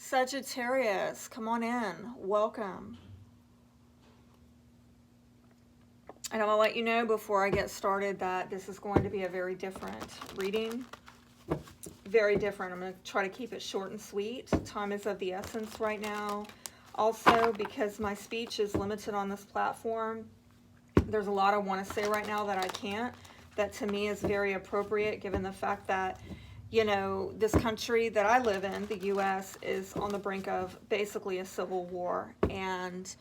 Sagittarius, come on in. Welcome. And I'm going to let you know before I get started that this is going to be a very different reading. Very different. I'm going to try to keep it short and sweet. Time is of the essence right now. Also, because my speech is limited on this platform, there's a lot I want to say right now that I can't. That to me is very appropriate given the fact that, you know, this country that I live in, the U.S., is on the brink of basically a civil war. And,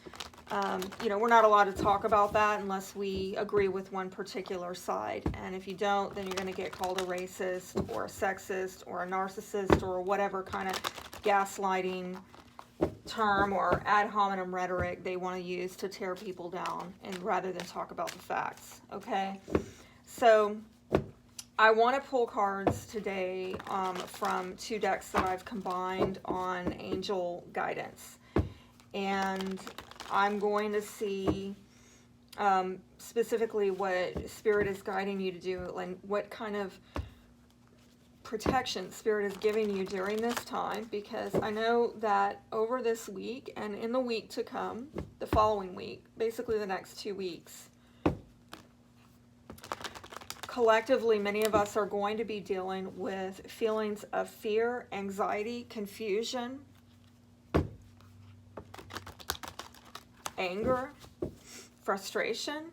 you know, we're not allowed to talk about that unless we agree with one particular side. And if you don't, then you're going to get called a racist or a sexist or a narcissist or whatever kind of gaslighting term or ad hominem rhetoric they want to use to tear people down, and rather than talk about the facts. Okay, so I want to pull cards today from two decks that I've combined on angel guidance, and I'm going to see specifically what Spirit is guiding you to do and what kind of protection Spirit is giving you during this time, because I know that over this week and in the week to come, the following week, basically the next 2 weeks, collectively many of us are going to be dealing with feelings of fear, anxiety, confusion, anger, frustration.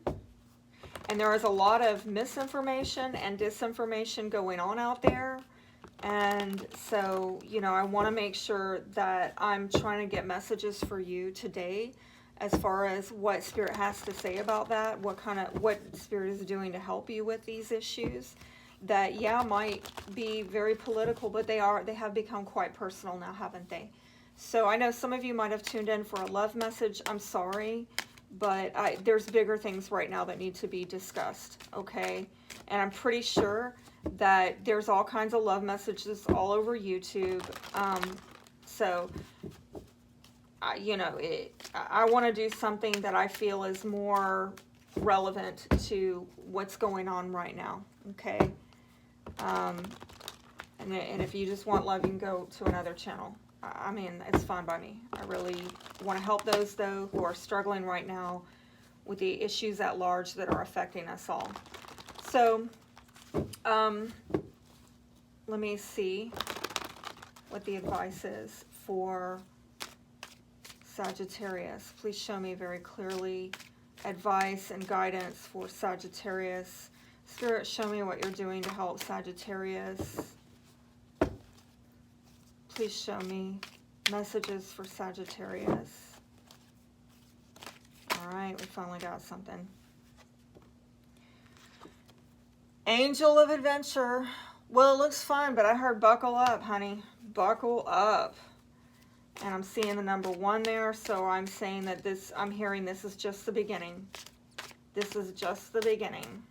And there is a lot of misinformation and disinformation going on out there. And so, you know, I want to make sure that I'm trying to get messages for you today as far as what Spirit has to say about that, what Spirit is doing to help you with these issues that, yeah, might be very political, but they have become quite personal now, haven't they? So I know some of you might have tuned in for a love message. I'm sorry. But there's bigger things right now that need to be discussed, okay? And I'm pretty sure that there's all kinds of love messages all over YouTube. So, you know, I want to do something that I feel is more relevant to what's going on right now, okay? And if you just want love, you can go to another channel. I mean, it's fine by me. I really want to help those, though, who are struggling right now with the issues at large that are affecting us all. So, let me see what the advice is for Sagittarius. Please show me very clearly advice and guidance for Sagittarius. Spirit, show me what you're doing to help Sagittarius. Please show me messages for Sagittarius. All right, we finally got something. Angel of Adventure. Well, it looks fun, but I heard buckle up, honey. Buckle up. And I'm seeing the number 1 there, so I'm saying that I'm hearing this is just the beginning. This is just the beginning.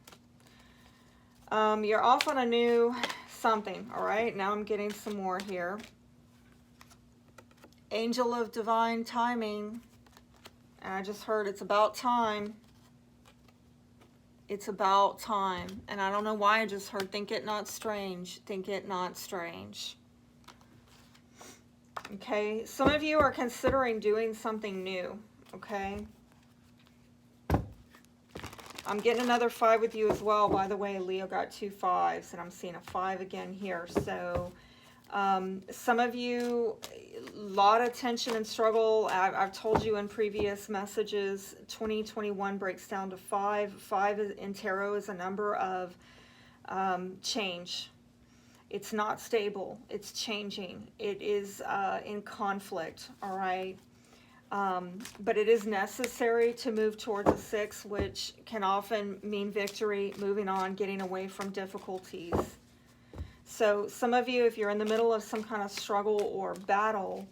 You're off on a new something, all right? Now I'm getting some more here. Angel of Divine Timing. And I just heard it's about time. It's about time. And I don't know why I just heard think it not strange. Think it not strange. Okay. Some of you are considering doing something new. Okay. I'm getting another 5 with you as well. By the way, Leo got 2 5s. And I'm seeing a 5 again here. So some of you, a lot of tension and struggle. I've told you in previous messages, 2021 breaks down to 5. 5 in tarot is a number of change. It's not stable. It's changing. It is in conflict, all right? But it is necessary to move towards a 6, which can often mean victory, moving on, getting away from difficulties. So some of you, if you're in the middle of some kind of struggle or battle,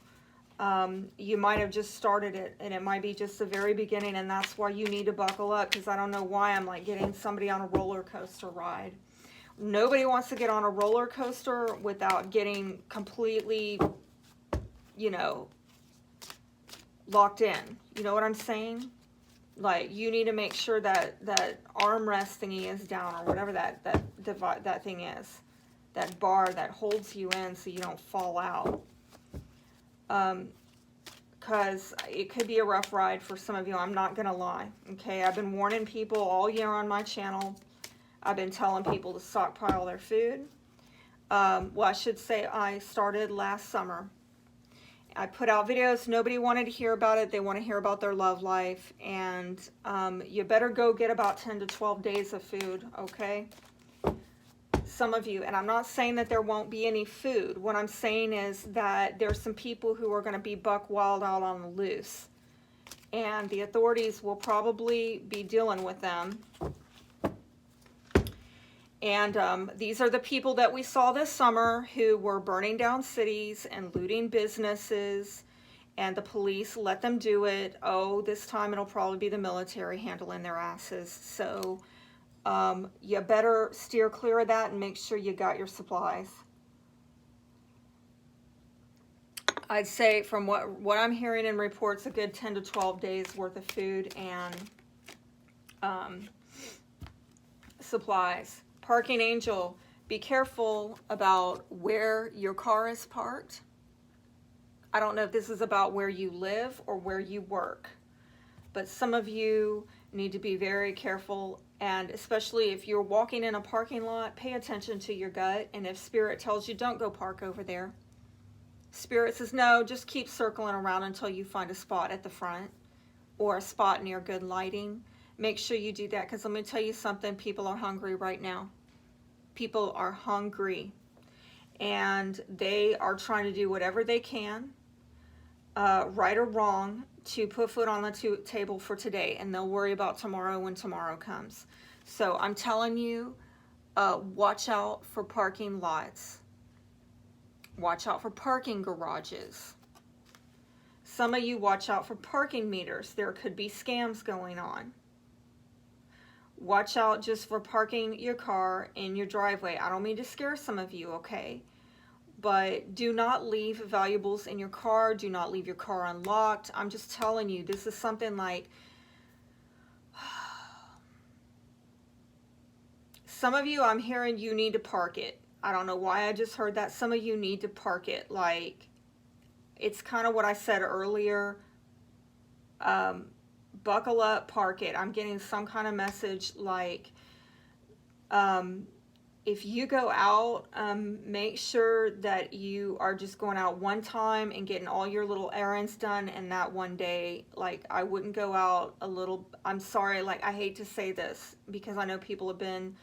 you might have just started it, and it might be just the very beginning, and that's why you need to buckle up, because I don't know why I'm like getting somebody on a roller coaster ride. Nobody wants to get on a roller coaster without getting completely, you know, locked in. You know what I'm saying? Like, you need to make sure that that armrest thingy is down, or whatever that thing is. That bar that holds you in so you don't fall out. because it could be a rough ride for some of you. I'm not going to lie. Okay, I've been warning people all year on my channel. I've been telling people to stockpile their food. Well, I should say I started last summer. I put out videos. Nobody wanted to hear about it. They want to hear about their love life. And you better go get about 10 to 12 days of food, okay? Some of you, and I'm not saying that there won't be any food. What I'm saying is that there's some people who are going to be buck wild out on the loose. And the authorities will probably be dealing with them. And these are the people that we saw this summer who were burning down cities and looting businesses, and the police let them do it. Oh, this time it'll probably be the military handling their asses. So you better steer clear of that and make sure you got your supplies. I'd say from what I'm hearing in reports, a good 10 to 12 days worth of food and supplies. Parking Angel, be careful about where your car is parked. I don't know if this is about where you live or where you work, but some of you need to be very careful, and especially if you're walking in a parking lot, pay attention to your gut. And if Spirit tells you don't go park over there, Spirit says no, just keep circling around until you find a spot at the front or a spot near good lighting. Make sure you do that, because let me tell you something, people are hungry right now. People are hungry, and they are trying to do whatever they can, right or wrong, to put food on the table for today, and they'll worry about tomorrow when tomorrow comes. So I'm telling you, watch out for parking lots. Watch out for parking garages. Some of you watch out for parking meters. There could be scams going on. Watch out just for parking your car in your driveway. I don't mean to scare some of you, okay? But do not leave valuables in your car. Do not leave your car unlocked. I'm just telling you, this is something like, some of you, I'm hearing you need to park it. I don't know why I just heard that. Some of you need to park it. Like, it's kind of what I said earlier. Buckle up, park it. I'm getting some kind of message like, if you go out, make sure that you are just going out one time and getting all your little errands done in that one day. Like, I wouldn't go out a little, I'm sorry, like, I hate to say this because I know people have been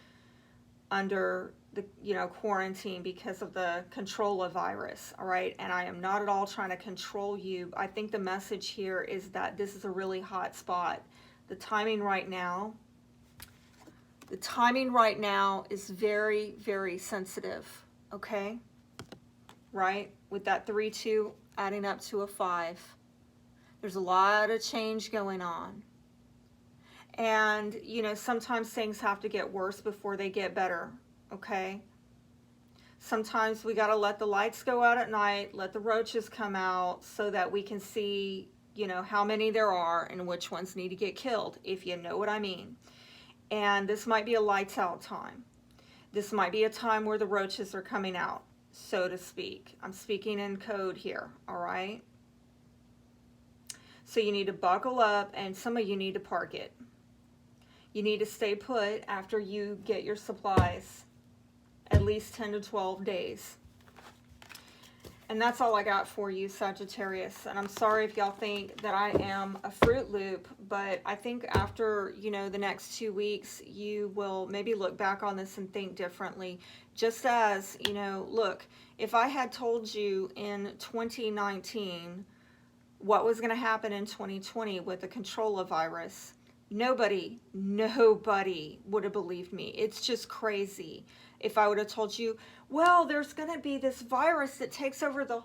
under the, quarantine because of the control virus, all right? And I am not at all trying to control you. I think the message here is that this is a really hot spot. The timing right now is very, very sensitive, okay? Right? With that 3-2 adding up to a 5. There's a lot of change going on. And, sometimes things have to get worse before they get better, okay? Sometimes we got to let the lights go out at night, let the roaches come out so that we can see, how many there are and which ones need to get killed, if you know what I mean. And this might be a lights out time. This might be a time where the roaches are coming out, so to speak. I'm speaking in code here, all right? So you need to buckle up, and some of you need to park it. You need to stay put after you get your supplies, at least 10 to 12 days. And that's all I got for you, Sagittarius. And I'm sorry if y'all think that I am a Fruit Loop, but I think after, the next 2 weeks, you will maybe look back on this and think differently. Just as, look, if I had told you in 2019 what was going to happen in 2020 with the control virus, nobody would have believed me. It's just crazy. If I would have told you, well, there's going to be this virus that takes over the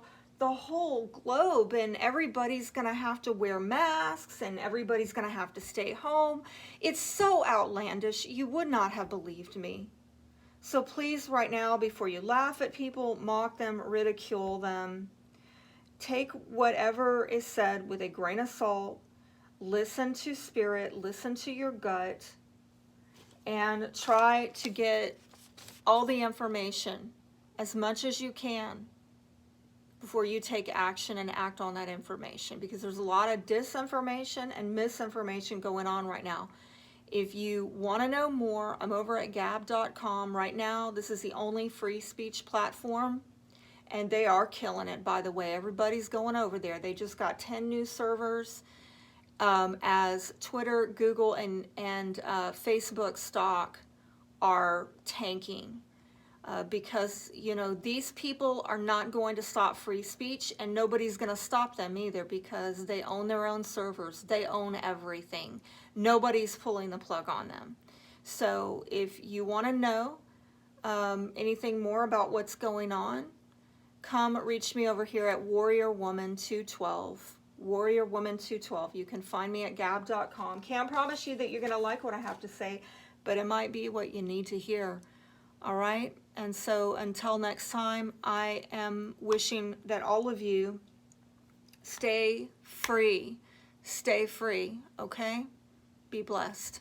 whole globe, and everybody's going to have to wear masks, and everybody's going to have to stay home. It's so outlandish. You would not have believed me. So please, right now, before you laugh at people, mock them, ridicule them, take whatever is said with a grain of salt. Listen to Spirit, listen to your gut, and try to get all the information as much as you can before you take action and act on that information, because there's a lot of disinformation and misinformation going on right now. If you want to know more, I'm over at gab.com right now. This is the only free speech platform, and they are killing it, by the way. Everybody's going over there. They just got 10 new servers, as Twitter, Google, and Facebook stock are tanking. Because, you know, these people are not going to stop free speech, and nobody's going to stop them either, because they own their own servers. They own everything. Nobody's pulling the plug on them. So if you want to know anything more about what's going on, come reach me over here at Warrior Woman 212. Warrior Woman 212. You can find me at gab.com. Can't promise you that you're going to like what I have to say, but it might be what you need to hear. All right? And so until next time, I am wishing that all of you stay free. Stay free, okay? Be blessed.